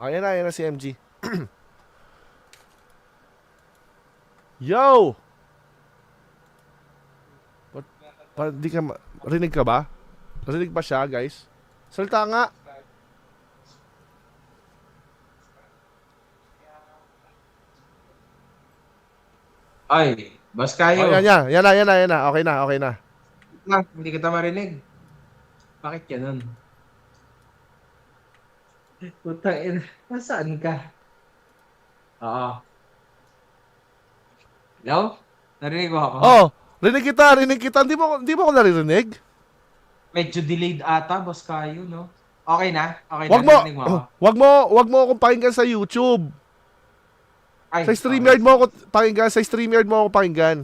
Ayan na si MG. Yo! Di ka rinig ka ba? Rinig ba siya, guys? Salita nga. Ay, bas kayo. Yan na. Okay na. Hindi kita marinig. Bakit ganun? Putang ina. Nasaan ka? Oo. Hello? Narinig mo ako? Oh, rinig kita. Hindi mo ako naririnig? Medyo delayed ata, boss kayo, no? Okay na? Okay Wag na, mo, narinig mo ako? wag mo akong pakinggan sa YouTube. Ay, Sa StreamYard mo ako pakinggan. Sa StreamYard mo ako pakinggan.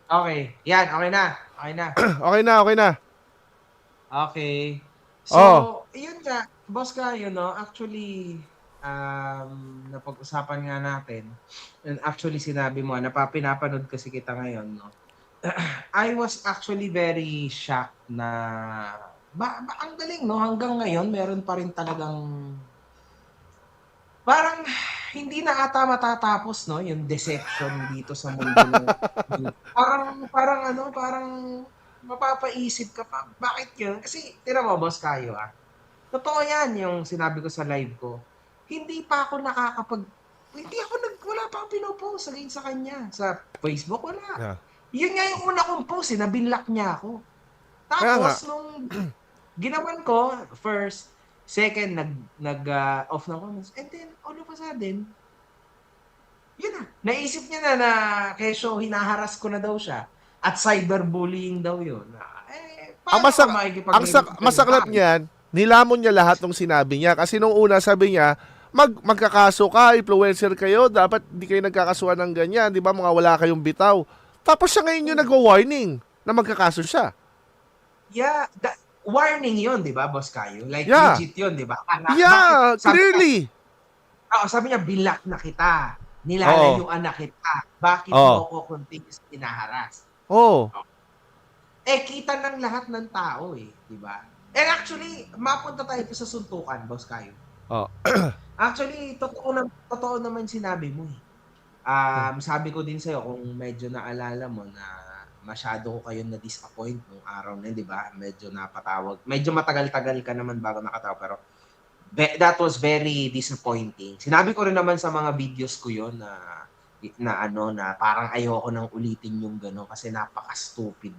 Okay. Yan, okay na. Okay na. Okay na. Okay. So, yun nga, boss kayo, no? Actually, napag-usapan nga natin. And actually, sinabi mo, pinapanood kasi kita ngayon, no? I was actually very shocked na ang galing, no? Hanggang ngayon, meron pa rin talagang parang hindi na ata matatapos, no? Yung deception dito sa mundo. Parang mapapaisip ka pa, bakit yun? Kasi, tira mo, boss kayo, totoo yan yung sinabi ko sa live ko. Hindi pa ako wala pa akong pinopost sa kanya. Sa Facebook, wala. Yeah. Yun nga yung una kong post, na binlock niya ako. Kaya nga. Tapos, nung ginawan ko, first, second, off na comments. And then, all of a sudden, yun na. Naisip niya na kesyo, hinaharas ko na daw siya. At cyberbullying daw yun. Ang masaklap niyan, nilamon niya lahat ng sinabi niya. Kasi nung una sabi niya, magkakaso ka, influencer kayo, dapat di kayo nagkakasuhan ng ganyan, di ba? Mga wala kayong bitaw. Tapos siya ngayon yung nagwa-warning na magkakaso siya. Yeah, warning yun, di ba, boss kayo? Like, Yeah. legit yun, di ba? Yeah, clearly. Sabi niya, bilak na kita. Nilalayuan na kita. Bakit mo ako continuous pinaharas? Kita ng lahat ng tao di ba? And actually, mapunta tayo sa suntukan, boss kayo. Actually, totoo naman sinabi mo sabi ko din sa'yo, kung medyo naalala mo na masyado ko kayong na-disappoint nung araw na yun, di ba? Medyo napatawag. Medyo matagal-tagal ka naman bago nakatawag, pero that was very disappointing. Sinabi ko rin naman sa mga videos ko yun na parang ayoko nang ulitin yung gano'n kasi napaka-stupid.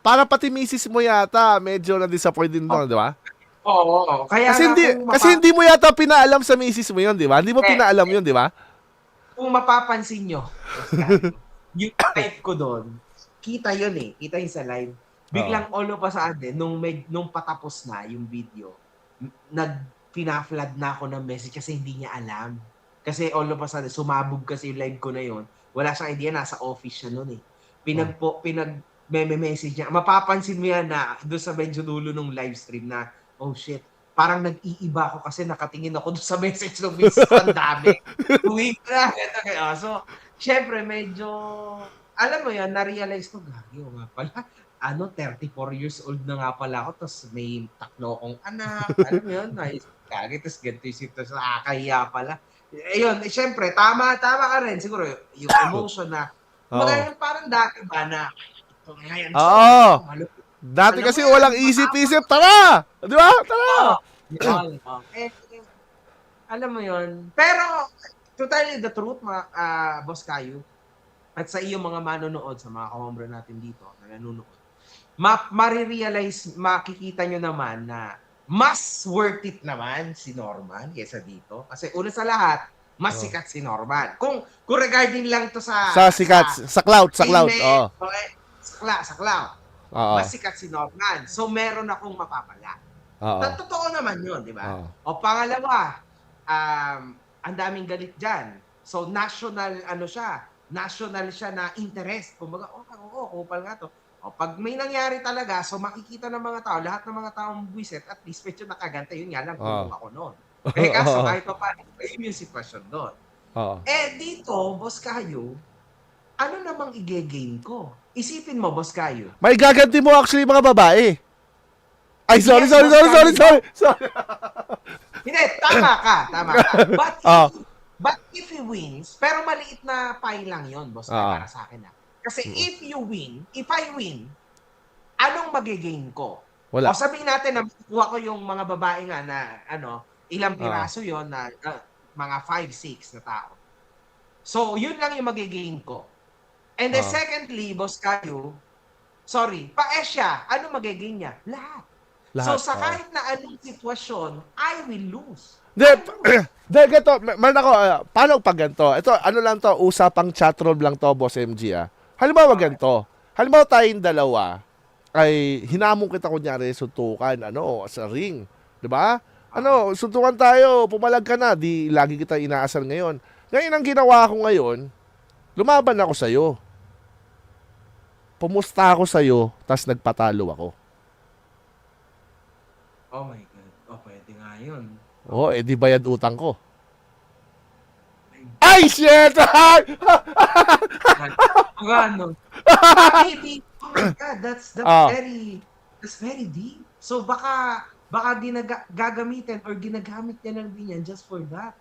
Para pati misis mo yata, medyo na-disappoint din doon, di ba? Oo. Kasi hindi mo yata pinaalam sa misis mo yun, di ba? Hindi mo pinaalam yun, di ba? Kung mapapansin nyo, yung live ko doon, kita yun kita yun sa live. Biglang all of a sudden, nung patapos na yung video, pina-flood na ako ng message kasi hindi niya alam. Kasi all of a sudden, sumabog kasi yung live ko na yun. Wala siyang idea, nasa office siya noon message niya. Mapapansin mo yan na doon sa medyo dulo ng live stream na, oh shit, parang nag-iiba ako kasi nakatingin ako doon sa message ng miss ko. Ang dami. So, syempre, medyo, alam mo yan, na-realize ko, gagi, nga pala, 34 years old na nga pala ako, tapos may tatlo akong anak, alam mo yun, nice, gagi, tapos ganito yung sito, nakakahiya pala. Ayun, syempre, tama ka rin, siguro, yung emotion na, parang dati ba na, dati kasi walang isip-isip, tara! Di ba? Tara! Alam mo yun. Pero, to tell you the truth, boss kayo, at sa iyo mga manonood, sa mga kahombra natin dito na nanonood, marirealize, makikita nyo naman na mas worth it naman si Norman kaysa dito. Kasi una sa lahat, mas sikat si Norman. Kung regarding lang to sa sikat, sa cloud. Sa cloud. Mas sikat si Norman. So, meron akong mapapala. Totoo naman yun, di ba? O pangalawa, ang daming galit dyan. So, national siya na interest. Kumbaga, kupal nga to. O, pag may nangyari talaga, so makikita ng mga tao, lahat ng mga taong buwiset, at least medyo nakaganta, yun nga lang, tulong ako noon. Kaso, kahit pa paano, yun yung sitwasyon doon. Dito, boss kayo, ano namang i-gain ko? Isipin mo, boss kayo. May gaganti mo actually mga babae. Ay, sorry. Hindi, tama ka. Oh, But if he wins, pero maliit na pie lang yon, boss, para sa akin. Kasi if I win, anong magigain ko? wala. O sabihin natin na makuha ko yung mga babae nga na ilang piraso yon na mga 5-6 na tao. So, yun lang yung magigain ko. And then secondly, boss Kayo, sorry, pa-Esya, ano magigain niya? Lahat. So, sa kahit na anong sitwasyon, I will lose. Ganito, paano pag ganito? Ito, ano lang to, usapang chatroom lang to, Boss MG, Halimbawa ganito, halimbawa tayong dalawa, ay hinamon kita kunyari, suntukan, sa ring. Diba? Suntukan tayo, pumalag ka na, di lagi kita inaasar ngayon. Ngayon, ang ginawa ko ngayon, lumaban ako sa'yo. Pumusta ako sa'yo, tas nagpatalo ako. Oh my God. Pwede nga yun. Di bayad utang ko. Ay, shit! Ano? Maybe, oh my God, that's very deep. So baka gagamitin or ginagamit niya lang din yan just for that.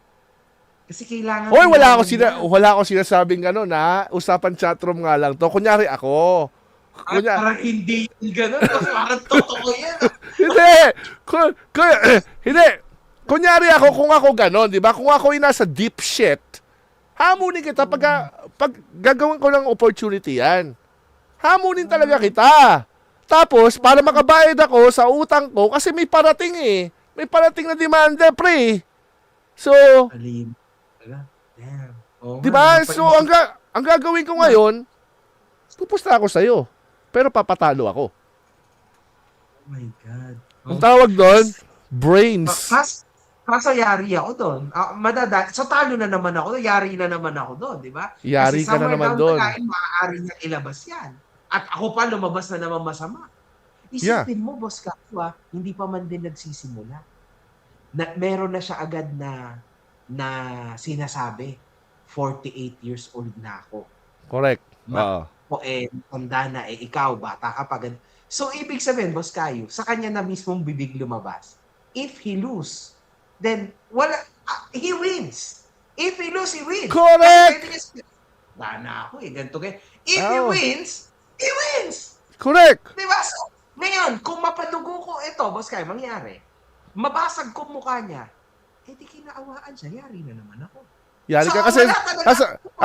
Kasi kailangan... wala ako sinasabing gano'n, usapan chatroom nga lang to. Kunyari ako. Parang hindi yun gano'n. Parang totoo yan. Hindi. Kunyari ako, kung ako gano'n, di ba? Kung ako yung nasa deep shit, hamunin kita pag gagawin ko ng opportunity yan. Hamunin talaga kita. Tapos, para makabayad ako sa utang ko, kasi may parating May parating na demanda, pre. So, damn. Di ba? So, ang gagawin ko ngayon, pupusta ako sa'yo. Pero papatalo ako. Oh my God. Ang tawag doon, brains. Kaso yari ako doon. So talo na naman ako doon. Yari na naman ako doon, di ba? Yari ka na naman doon. Kasi maaari niyang ilabas yan. At ako pa lumabas na naman masama. Isipin mo, boss Kapwa, hindi pa man din nagsisimula. Meron na siya agad na sinasabi, 48 years old na ako. Correct. Tanda na, ikaw, bata ka pa. So, ibig sabihin, boss Kayo, sa kanya na mismong bibig lumabas. If he lose, then, he wins. If he lose, he wins. Correct! Na ako ganito kayo. If he wins, he wins! Correct! Diba? So, ngayon, kung mapadugo ko ito, boss Kayo, mangyari, mabasag ko mukha niya, di kinaawaan siya, yari na naman ako. Yari ka kasi,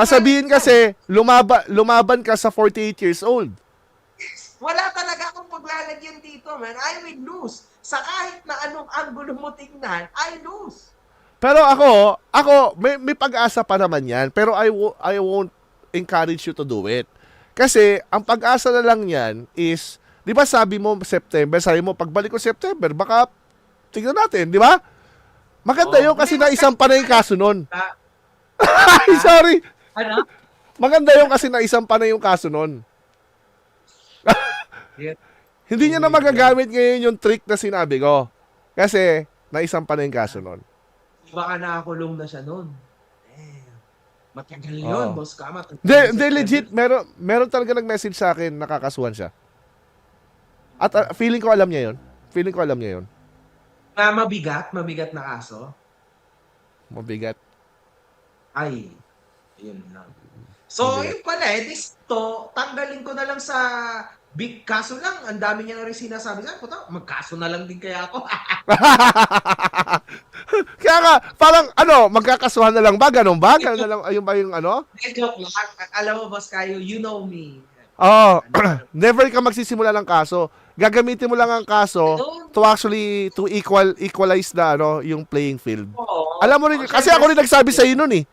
sabihin kasi, lumaban ka sa 48 years old. Wala talaga akong paglalagyan dito, man. I will lose. Sa kahit na anong angulo mo tingnan, I lose. Pero ako, may pag-asa pa naman yan. Pero I won't encourage you to do it. Kasi, ang pag-asa na lang yan is, di ba sabi mo pagbalik ko September, baka, tignan natin, di ba? Maganda yun kasi naisang pa na yung kaso nun. Ay, sorry. Ano? Maganda yun kasi naisang pa na yung kaso nun. Hindi niya na magagamit ngayon yung trick na sinabi ko. Kasi, naisampa na yung kaso nun. Baka nakakulong na siya nun. Matagal yun, boss ka. Hindi, legit. Meron talaga nag-message sa akin, nakakasuhan siya. At feeling ko alam niya yun. Na mabigat na kaso? Mabigat. Ay, yun lang. So, yun pala tanggalin ko na lang sa big kaso lang. Ang dami niya na rin sinasabi sa akin. Magkaso na lang din kaya ako. Kaya nga, parang magkakasuhan na lang ba? Ganun ba? Ganun na lang, ayun ba yung Joke lang. Alam mo, boss Kayo, you know me. Never ka magsisimula ng kaso. Gagamitin mo lang ang kaso to equalize na yung playing field. Alam mo rin, kasi ako rin nagsabi sa iyo noon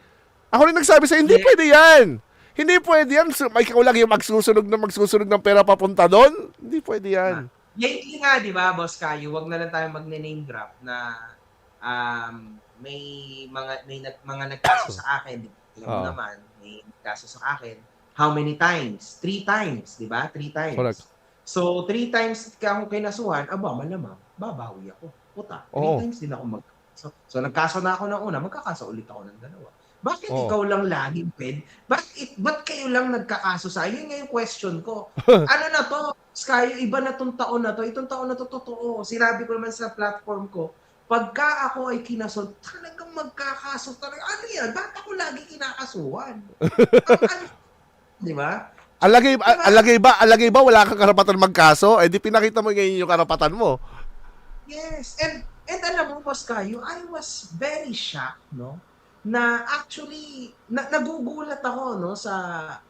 hindi pwede yan. Hindi pwede yan. Ikaw lang yung magsusunog ng pera papunta doon. Hindi pwede yan. Lately nga, di ba, boss Kayo, wag na lang tayo magne-name drop na may mga nagkaso sa akin. Alam mo naman, may nagkaso sa akin. How many times? 3 times, di ba? 3 times. Correct. So, 3 times ka akong kinasuhan, malamang, babawi ako. Puta, 3 times din ako magkaso. So, nagkaso na ako ng una, magkakaso ulit ako ng dalawa. Bakit ikaw lang laging ba't kayo lang nagkakaso sa akin? Yun nga yung question ko. Ano na to? Sky, iba na tong taon na to. Itong taon na to, totoo. Sinabi ko naman sa platform ko, Pagka ako ay kinasol, talagang magkakaso talaga. Ano yan? Ba't ako lagi kinakasuhan? Di ba? Alagay ba wala kang karapatan magkaso? Eh di pinakita mo ngayon yung karapatan mo. Yes. And alam mo, Boss Kayo, I was very shocked, no? Na actually, nagugulat ako, no, sa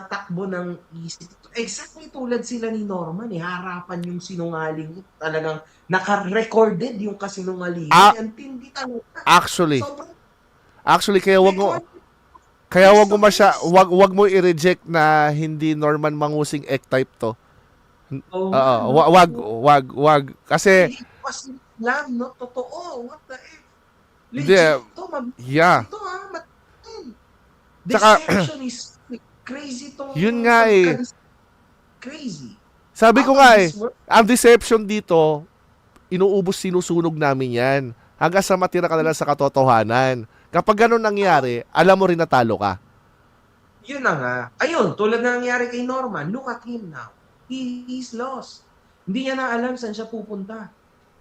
takbo ng isip. Exactly tulad sila ni Norman, harapan yung sinungaling. Talagang naka-recorded yung kasinungalingan. Ang tindi talaga. Actually, Sobrang kaya wag mo i-reject na hindi Norman Mangusing type to. Wag. Kasi lang, no? Totoo. What the F? Hindi, Legit to. yeah. Ito Tsaka, deception is crazy to. Yun nga Crazy. Sabi ko nga ang deception dito, sinusunog namin yan. Hanggang sa matira ka na lang sa katotohanan. Kapag ganun nangyari, alam mo rin na talo ka. Yun na nga. Ayun, tulad na nangyari kay Norman, look at him now. He's lost. Hindi niya na alam saan siya pupunta.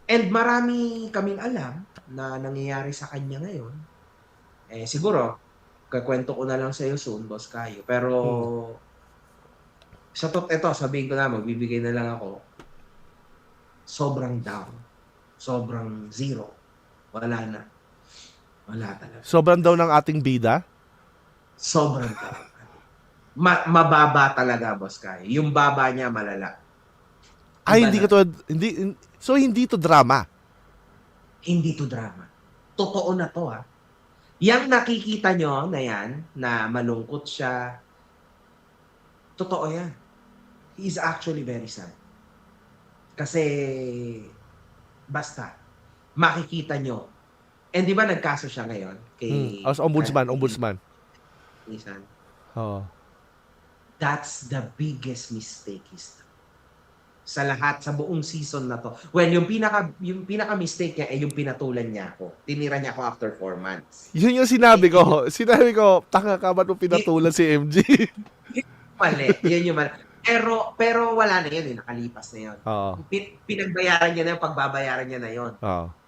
And marami kaming alam na nangyayari sa kanya ngayon. Siguro, kakwento ko na lang sa iyo soon, Boss Kayo. Pero, eto, sabihin ko na, magbibigay na lang ako. Sobrang down. Sobrang zero. Wala na. Wala talaga. Sobrang down ng ating bida? Sobrang down. Mababa talaga, Boss Kayo. Yung baba niya, malala. Ay, hindi to drama. Hindi to drama. Totoo na to, ha. Yang nakikita nyo na yan, na malungkot siya, totoo yan. He is actually very sad. Kasi, basta, makikita nyo. And di ba nagkaso siya ngayon? As ombudsman. Oh. That's the biggest mistake he's done. Sa lahat, sa buong season na to. Well, yung pinaka-mistake niya yung pinatulan niya ako. Tinira niya ako after 4 months. Yun yung sinabi ko. Sinabi ko, tanga ka ba nung pinatulan si MG? Mali. Yun yung mali. Pero wala na yun. Nakalipas na yun. Pinagbayaran niya na yun, pagbabayaran niya na yun.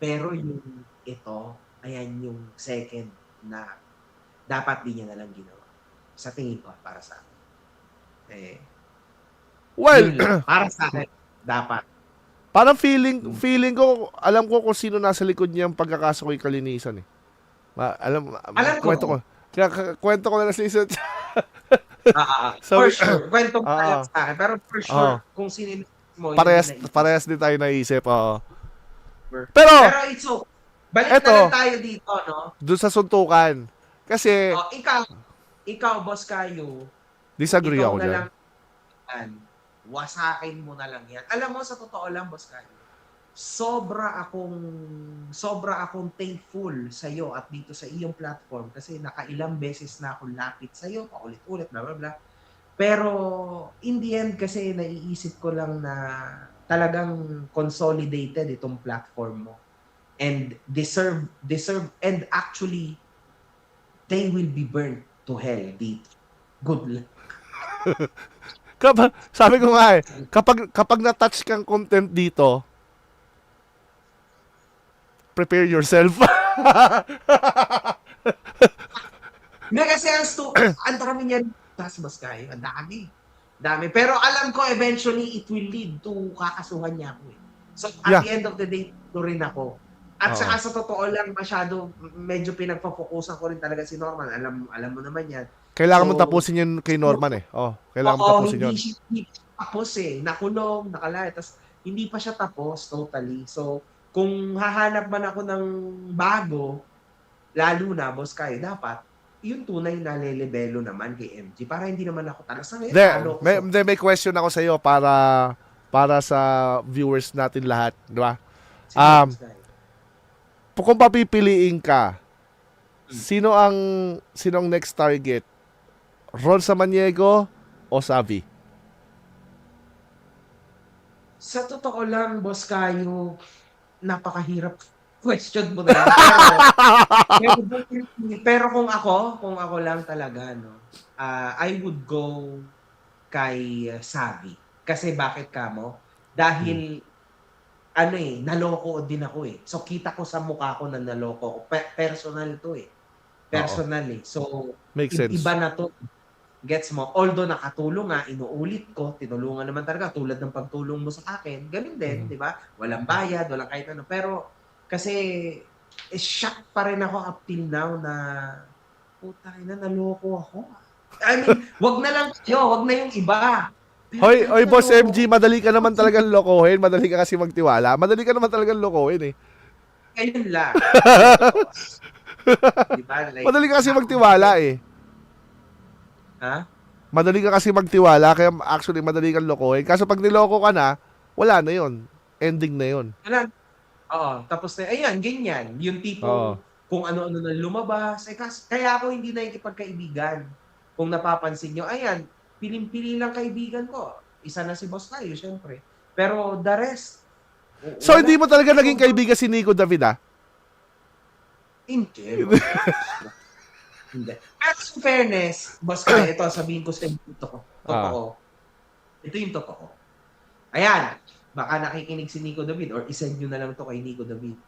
Pero yung ito, ayan yung second na dapat di niya na lang ginawa. Sa tingin ko, para sa akin. Well, para sa akin, dapat. Parang feeling ko, alam ko kung sino nasa likod niya ang pagkakaso ko'y kalinisan eh. Alam ko. Kwento ko na sa isa. For sure. Kwento ko na sa akin. Pero for sure, kung sino mo, parehas din tayo naisip. Pero it's okay. Balik na lang tayo dito, no? Doon sa suntukan. Kasi, ikaw, Boss Kayo, disagree ako dyan. Wasakin mo na lang yan. Alam mo, sa totoo lang, Boss Kayo, sobra akong thankful sa iyo at dito sa iyong platform kasi nakailang beses na ako lapit sa iyo, paulit-ulit, bla bla bla. Pero in the end kasi naiisip ko lang na talagang consolidated itong platform mo. And deserve and actually they will be burned to hell dito. Good luck. Sabi ko nga kapag na-touch kang content dito, prepare yourself. Hindi kasi ang dami niya Boss Kayo. Ang dami. Pero alam ko eventually it will lead to kakasuhan niya ako. So at the end of the day, ito rin ako. At saka sa totoo lang, medyo pinagpafokusan ko rin talaga si Norman. Alam mo naman yan. Kailangan mo tapusin yun kay Norman eh. Kailangan mo tapusin yun. Hindi tapos eh. Nakulong, nakalaya. Tapos hindi pa siya tapos totally. So, kung hahanap man ako ng bago, lalo na, Boss Kayo, dapat yung tunay na lelebelo naman kay MG para hindi naman ako talas na may question ako sa iyo para sa viewers natin lahat, di ba? Kung papipiliin ka, sino ang next target? Ron Samaniego o Savi? Sa totoo lang, Boss Kayo, napakahirap question mo na. Pero kung ako lang talaga, no, I would go kay Savi. Kasi bakit kamo? Dahil naloko din ako eh. So, kita ko sa mukha ko na naloko ko. Personal to eh. Personal eh. So, Makes sense. iba na to. Gets mo? Although nakatulong nga, inuulit ko, tinulungan naman talaga, tulad ng pagtulong mo sa akin, ganun din, di ba? Walang bayad, walang kahit ano. Pero, kasi, shock pa rin ako up till now na, puta na, naloko ako. I mean, wag na lang kayo, wag na yung iba. Hoy, Boss MG, madali ka naman talagang lokohin. Madali ka kasi magtiwala. Madali ka naman talagang lokohin eh. Ngayon lang. Diba? Like, Madali ka kasi magtiwala eh. Ha? Madali ka kasi magtiwala, kaya actually madali kang lokohin. Kaso pag niloko ka na, wala na yon. Ending na yon. Oo, tapos na, ayan, ganyan. Yung tipo, kung ano-ano na lumabas. Kaya ako hindi na ikipagkaibigan. Kung napapansin nyo, ayan, piling-pili lang kaibigan ko. Isa na si Boss tayo, syempre. Pero the rest, so hindi mo talaga naging kaibigan si Nico David ah? Hindi. Hindi. At in fairness, Boss Kai, ito, sabihin ko sa inyo ito. Totoo. Ito yung totoo. Ayan, baka nakikinig si Nico David or isend nyo na lang to kay Nico David.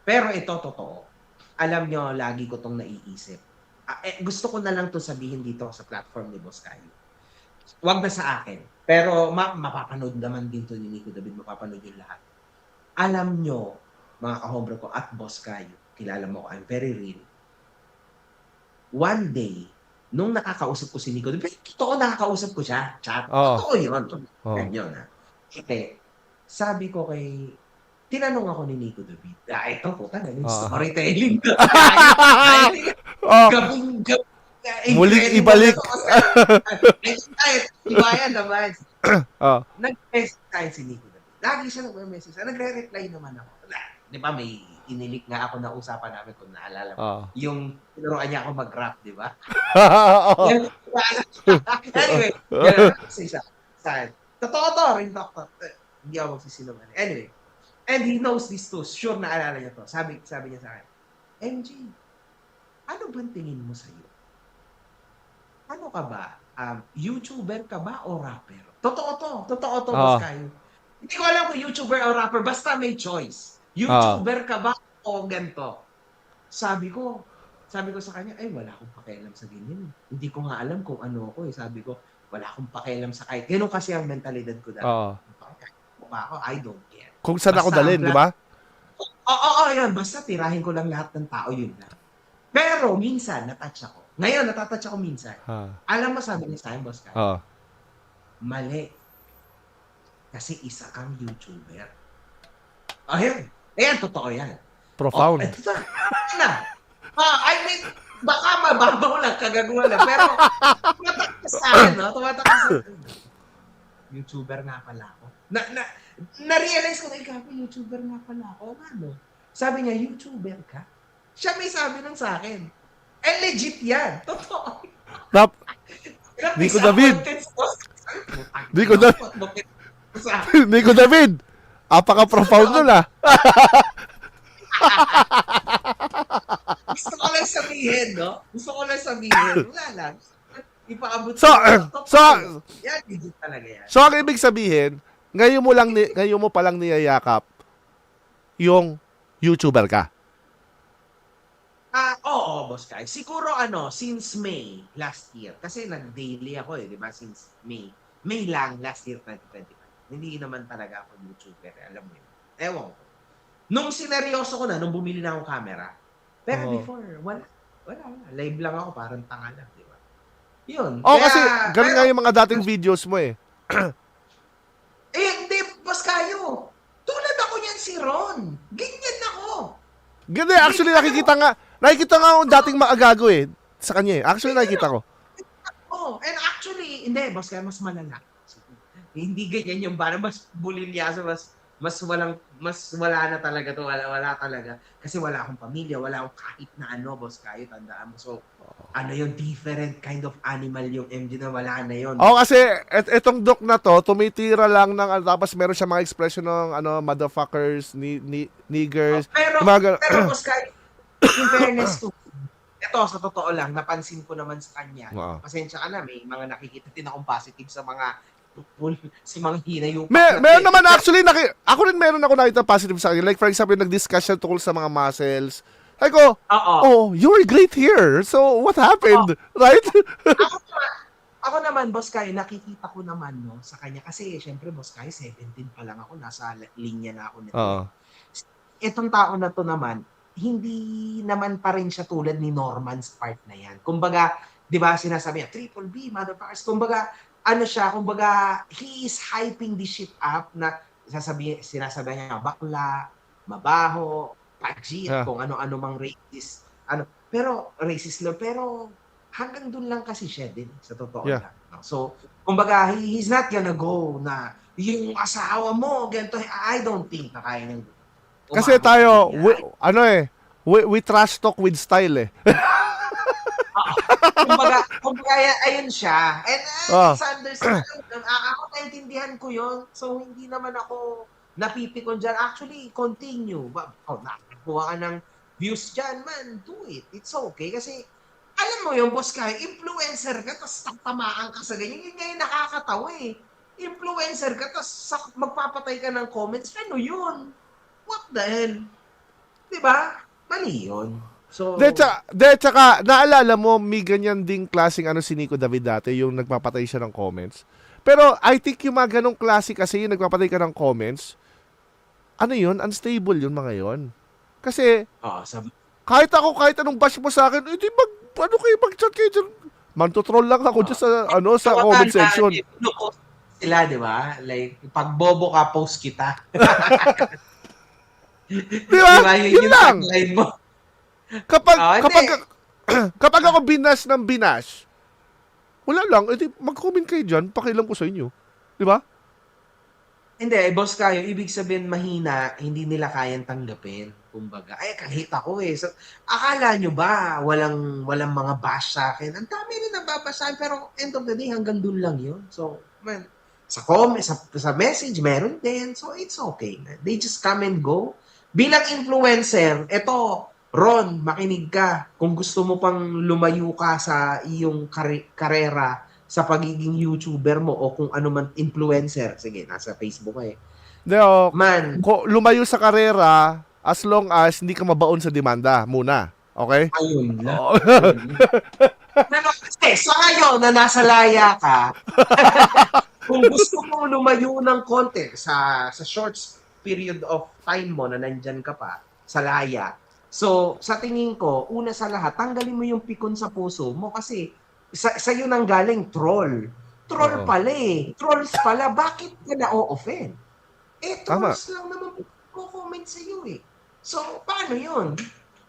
Pero ito, totoo. Alam nyo, lagi ko tong naiisip. Gusto ko na lang to sabihin dito sa platform ni Boss Kai. Huwag na sa akin. Pero mapapanood naman din to ni Nico David. Mapapanood yung lahat. Alam nyo, mga kahobro ko at Boss Kai, kilala mo ko, I'm very real. One day, nung nakakausap ko si Nico David, totoo nakakausap ko siya, chat. Totoo yun. Ganyan ha. Okay. Sabi ko tinanong ako ni Nico David, ito po talaga, storytelling. Gabing muling ibalik. Iba yan naman. Nag-message tayo si Nico David. Lagi siya nag-message. Nagre-reply naman ako. Di ba may inilik nga ako na usapan namin kung naalala mo. Yung tinuruan niya ako mag-rap, di ba? Anyway, totoo to, rin doctor. Hindi ako magsisinungaling. Anyway, and he knows this too. Sure na alala niya to. Sabi niya sa akin, MG, ano bang tingin mo sa'yo? Ano ka ba? YouTuber ka ba o rapper? Totoo to, Boss Kayo. Hindi ko alam kung YouTuber o rapper, basta may choice. YouTuber ka ba o ganito? Sabi ko sa kanya, wala akong pakialam sa ganyan. Hindi ko nga alam kung ano ako eh. Sabi ko, wala akong pakialam sa kahit. Ganun kasi ang mentalidad ko dati. I don't care. Kung saan ako dalhin, di ba? Oo, yan. Basta tirahin ko lang lahat ng tao, yun lang. Pero minsan, natouch ako. Ngayon, natatouch ako minsan. Alam mo, sabi niya sa akin, Boss Kai, mali. Kasi isa kang YouTuber. Ayan, totoo yan. Profound. I mean, baka mababaw lang, kagaguhan lang. Pero, tumatakot sa akin, no? Tumatakot sa akin. YouTuber nga pala ako. Na-realize ko na, YouTuber nga pala ako. Ano? Sabi niya, YouTuber ka? Siya may sabi nun sa akin. Legit yan. Totoo. Nico David. Nico David. Apaka-profound nun ah. Gusto ko lang sabihin, no? Wala lang. Ipaabot yan, legit talaga yan. So, ang ibig sabihin, ngayon mo palang niyayakap yung YouTuber ka. Oo, Boss Kai. Siguro since May last year. Kasi nag-daily ako di ba? Since May. May lang last year 2025. Hindi naman talaga ako YouTuber. Alam mo yun. Ewan ko. Nung sineryoso ko na, nung bumili na akong camera. Pero before, wala. Live lang ako, parang tanga lang, di ba? Yun. Kasi ganun nga yung mga dating videos mo eh. Hindi, Boss Kayo. Tulad ako niyan si Ron. Ganyan ako. Ganun, actually nakikita nga ako dating maagago eh. Sa kanya eh. Actually nakikita ko. And actually, hindi, Boss Kayo, mas malala. Hindi ganyan yung parang mas bulilyaso, mas wala na talaga to, wala talaga. Kasi wala akong pamilya, wala akong kahit na Boss Kayo, tandaan mo. So, yung different kind of animal yung MG na wala na yun. Kasi etong doc na to, tumitira lang ng, tapos meron siya mga expression ng, motherfuckers, niggers. Pero Boss Kayo, in fairness to, ito, sa totoo lang, napansin ko naman sa kanya. Pasensya ka na, may mga nakikita din akong positive sa mga si Mang Hinayupak Meron naman actually, ako rin meron ako nakita positive sa akin. Like for example, nag-discuss siya tungkol sa mga muscles. Ay ko, you were great here. So, what happened? Right? Ako naman, Boss Kai, nakikita ko naman no, sa kanya. Kasi, syempre, Boss Kai, 17 pa lang ako. Nasa linya na ako nito. Itong tao na to naman, hindi naman pa rin siya tulad ni Norman sa part na yan. Kumbaga, di ba, sinasabi niya, triple B, motherfuckers. Kumbaga, he is hyping the shit up na sinasabi niya, bakla, mabaho, pajit, kung ano-ano mang racist. Pero, racist lang. Pero, hanggang dun lang kasi siya din, sa totoo lang. So, kumbaga, he's not gonna go na, yung asawa mo, ganito, I don't think na kaya niyang kasi tayo, we trash talk with style eh. kumbaga, ayun siya. And ako naintindihan ko yun. So, hindi naman ako napipikon dyan. Actually, continue. Nakakuha ka ng views dyan, man, do it. It's okay. Kasi, alam mo yung Boss Kai, influencer ka, tapos tamaan ka sa ganyan. Yun nga yung nakakatawa eh. Influencer ka, tapos magpapatay ka ng comments. Ano yun? What the hell? Diba? Mali yun. So, tsaka, naalala mo, may ganyan ding klaseng si Nico David dati, yung nagpapatay siya ng comments. Pero, I think yung mga ganong klase kasi, yung nagpapatay ka ng comments, yun? Unstable yun mga yun. Kasi, kahit anong bash mo sa akin, hindi mag-chat kayo dyan. Mantutroll lang ako dyan sa comment section. Sila, di ba? Like, pag bobo ka, post kita. Diba? Yun lang. Kapag ako binas ng binas, wala lang, mag-comment kayo dyan, pakialam ko sa inyo. Di ba? Hindi, Boss Kayo, ibig sabihin mahina, hindi nila kayang tanggapin. Kumbaga, kahit ako eh. So, akala nyo ba, walang mga bash sa akin? Ang dami rin nababasahin, pero end of the day, hanggang dun lang yun. So, man, sa comment, sa message, meron din. So, it's okay. Man. They just come and go. Bilang influencer, eto, Ron, makinig ka. Kung gusto mo pang lumayo ka sa iyong karera sa pagiging YouTuber mo o kung ano man influencer. Sige, nasa Facebook eh. Man, lumayo sa karera as long as hindi ka mabaon sa demanda muna. Okay? Ayun lang. So ngayon na nasa laya ka, kung gusto mong lumayo ng konti sa short period of time mo na nandyan ka pa sa laya, so sa tingin ko, una sa lahat, tanggalin mo yung pikon sa puso mo kasi sa'yo nang galing troll. Troll pala eh. Trolls pala. Bakit ka na-o-offend? Trolls lang naman ko-comment sa'yo eh. So, paano yun?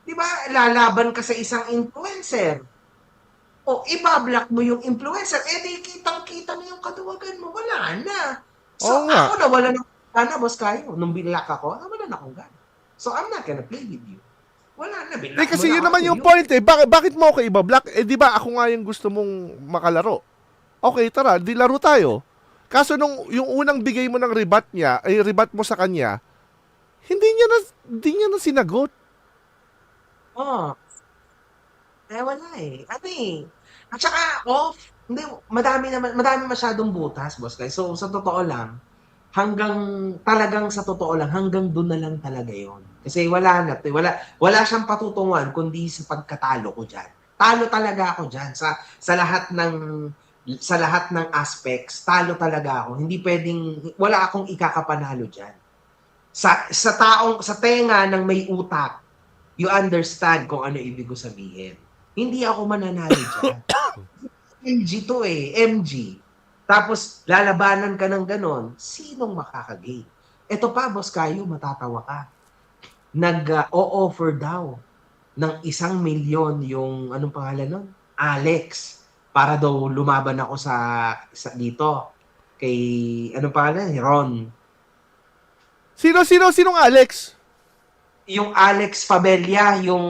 Di ba, lalaban ka sa isang influencer. O, ibablock mo yung influencer. Di kitang-kita na yung katuwagan mo. Wala na. So, ako nawala ng gana, Boss Kayo. Nung binlock ako, nawala na akong gana. So, I'm not gonna play with you. Wala na, kasi yun naman yung point eh. Bakit mo ako iba-block? Di ba ako nga yung gusto mong makalaro? Okay, tara, di laro tayo. Kaso yung unang bigay mo ng rebat mo sa kanya, hindi niya na sinagot. Wala eh. At saka, hindi, madami masyadong butas, Boss Kai. So, sa totoo lang, hanggang doon na lang talaga yon. Kasi wala siyang patutunguhan kundi sa pagkatalo ko diyan. Talo talaga ako diyan sa lahat ng aspects. Talo talaga ako. Hindi pwedeng wala akong ikakapanalo diyan. Sa tenga ng may utak, you understand kung ano ibig ko sabihin. Hindi ako mananalo diyan. MG to eh, MG. Tapos, lalabanan ka ng ganon, sinong makakagay? Ito pa, Boss Kayo, matatawa ka. Nag-o-offer daw ng 1 milyon yung, anong pangalan nun? Alex. Para daw lumaban ako sa dito. Kay, anong pangalan? Ron. Sinong Alex? Yung Alex Fabella, yung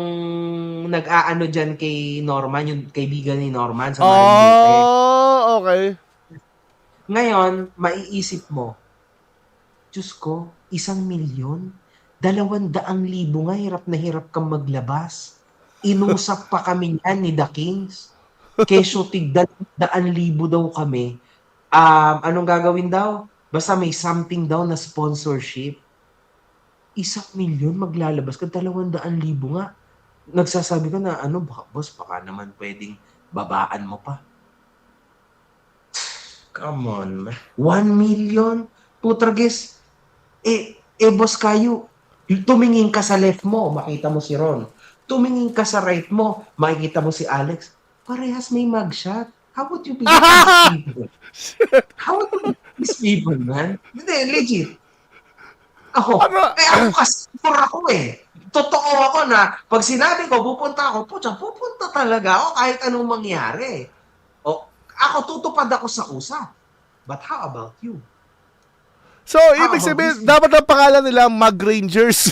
nag-aano dyan kay Norman, yung kaibigan ni Norman sa Marinduque. Okay. Ngayon, maiisip mo, Diyos ko, 1 milyon? 200,000 nga, hirap na hirap kang maglabas. Inusap pa kami niyan ni The Kings. Kesyo tig 200,000 daw kami. Anong gagawin daw? Basta may something daw na sponsorship. 1,000,000 maglalabas ka, 200,000 nga. Nagsasabi ka na, boss, baka naman pwedeng babaan mo pa. Come on, man. 1,000,000? Putragis. Boss kayo, tumingin ka sa left mo, makita mo si Ron. Tumingin ka sa right mo, makikita mo si Alex. Parehas may mugshot. How would you be these people? How would you be these people, man? Hindi, legit. Ako kasi sure ako eh. Totoo ako na pag sinabi ko pupunta ako, pupunta talaga ako kahit anong mangyari. Ako tutupad ako sa usap. But how about you? So, ibig sabihin, dapat ang pangalan nila Mag Rangers.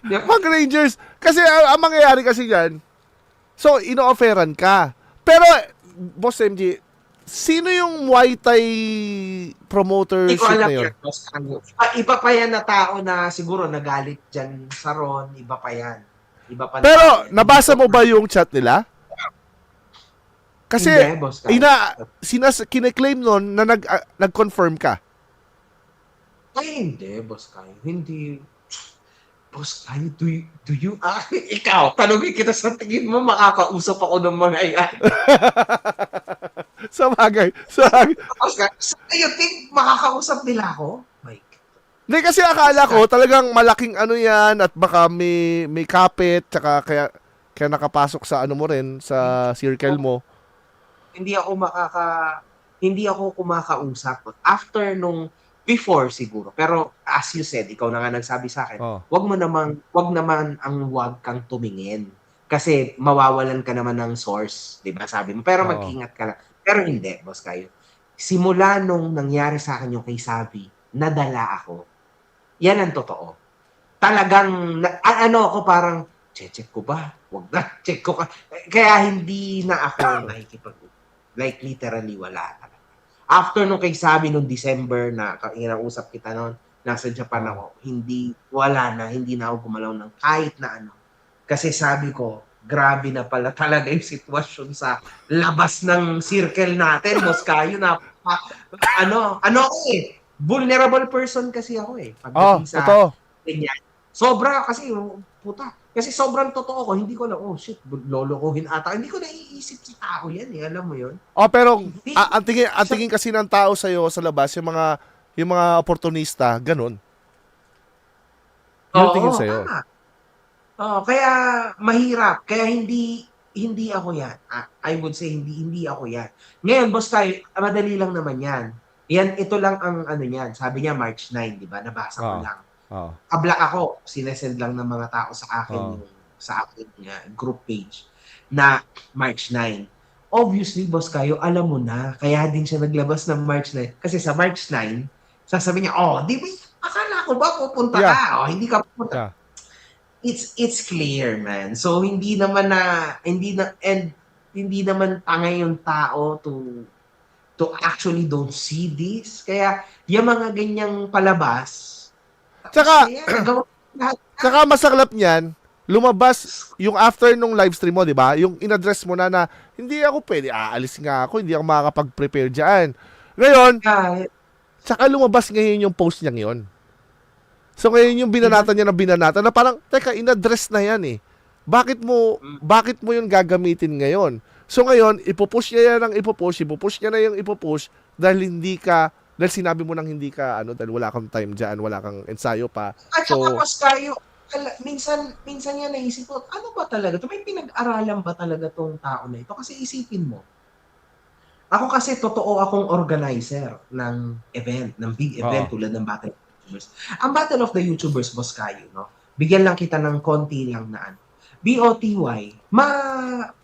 Mag Rangers. Kasi ang mangyayari kasi yan, so, ino-offeran ka. Pero, Boss MJ, sino yung Muay Thai promotership na yun? Iba pa yan na tao na siguro nagalit dyan sa Ron. Iba pa yan. Iba pa. Pero, nabasa mo ba yung chat nila? Kasi, kine-claim nun na nag-confirm ka. Ay, hindi, Boss Kai. Hindi. Boss Kai, do you ikaw, tanongin kita sa tingin mo, makakausap ako ng mga iyan. Sabagay. Boss Kai, you think makakausap nila ako? Mike. Hindi, kasi akala ko talagang malaking ano yan at baka may kapit, tsaka kaya nakapasok sa ano mo rin, sa circle mo. Hindi ako kumakausap. After nung before siguro. Pero as you said, ikaw na nga nagsabi sa akin, wag naman kang tumingin. Kasi mawawalan ka naman ng source, 'di ba? Sabi mo, pero mag-ingat ka lang. Pero hindi, Boss Kayo. Simula nung nangyari sa akin yung kay Savi, nadala ako. Yan ang totoo. Talagang ako parang check ko ba? Wag na, check ko ka. Kaya hindi na ako like literally wala talaga. After nung kay Sabi nung December na inausap kita noon, nasa Japan ako, hindi na ako gumalaw ng kahit na ano. Kasi sabi ko, grabe na pala talaga yung sitwasyon sa labas ng circle natin, Boss Kayo na vulnerable person kasi ako eh. Pagdating sa ganyan. Sobra kasi kasi sobrang totoo ko, hindi ko na, lolokohin ata. Hindi ko naiisip sa tao yan eh, alam mo yun? Pero ang tingin kasi ng tao sa'yo sa labas, yung mga oportunista, ganun. Yung tingin sa'yo. Kaya mahirap. Kaya hindi ako yan. I would say hindi ako yan. Ngayon, Boss Tayo, madali lang naman yan. Ito lang ang ano yan. Sabi niya March 9, di ba? Nabasa ko lang. Abla ako, sinesend lang ng mga tao sa akin sa akin group page na March 9. Obviously, Boss Kayo, alam mo na, kaya din siya naglabas ng March 9. Kasi sa March 9, sasabihin niya, di ba, akala ko ba pupunta ka? Hindi ka pupunta. It's clear, man. So, hindi naman tanga yung tao to actually don't see this. Kaya, yung mga ganyang palabas, Tsaka masaklap niyan, lumabas yung after nung live stream mo, di ba? Yung in-address mo na hindi ako pwede, aalis nga ako, hindi ako makakapag-prepare dyan. Ngayon, tsaka lumabas ngayon yung post niyang yon. So ngayon yung binanatan niya na parang, teka, in-address na yan eh. Bakit mo yun gagamitin ngayon? So ngayon, ipupush niya na yung ipupush dahil sinabi mo nang hindi ka, dahil wala kang time dyan, wala kang ensayo pa. At saka, Boss Kayo, minsan yan naisip ko, ano ba talaga ito? May pinag-aralan ba talaga tong tao na ito? Kasi isipin mo, ako kasi totoo akong organizer ng event, ng big event tulad ng Battle of the YouTubers. Ang Battle of the YouTubers, Boss Kayo, bigyan lang kita ng konti lang na BOTY,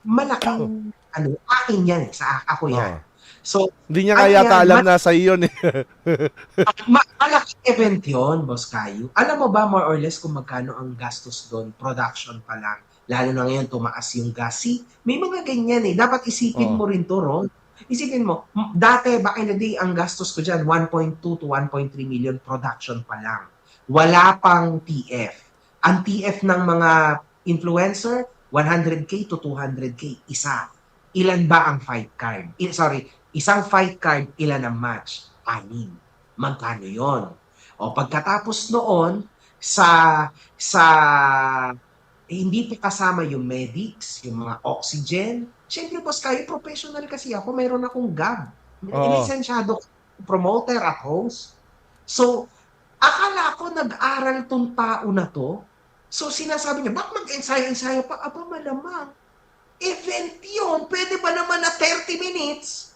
malaking, akin yan, sa ako yan. So, hindi niya nga yata alam na sa iyon eh. Malaking event yun, Boss Kayo. Alam mo ba more or less kung magkano ang gastos doon? Production pa lang. Lalo na ngayon, tumaas yung gas. May mga ganyan eh. Dapat isipin mo rin to, Ron. Isipin mo, dati, back in the day, ang gastos ko dyan, 1.2 to 1.3 million production pa lang. Wala pang TF. Ang TF ng mga influencer, 100K to 200K isa. ilan ba ang fight card? Isang fight card, ilan ang match? 6. Magkano yon? O pagkatapos noon, sa hindi pa kasama yung medics, yung mga oxygen. Siyempre, boss, kayo professional kasi ako, mayroon akong GAB. Lisensyado promoter at host. So, akala ko nag-aral tong tao na to. So, sinasabi niya, bakit mag-ensayo-ensayo pa? Aba, malamang. Event yun. Pwede ba naman na 30 minutes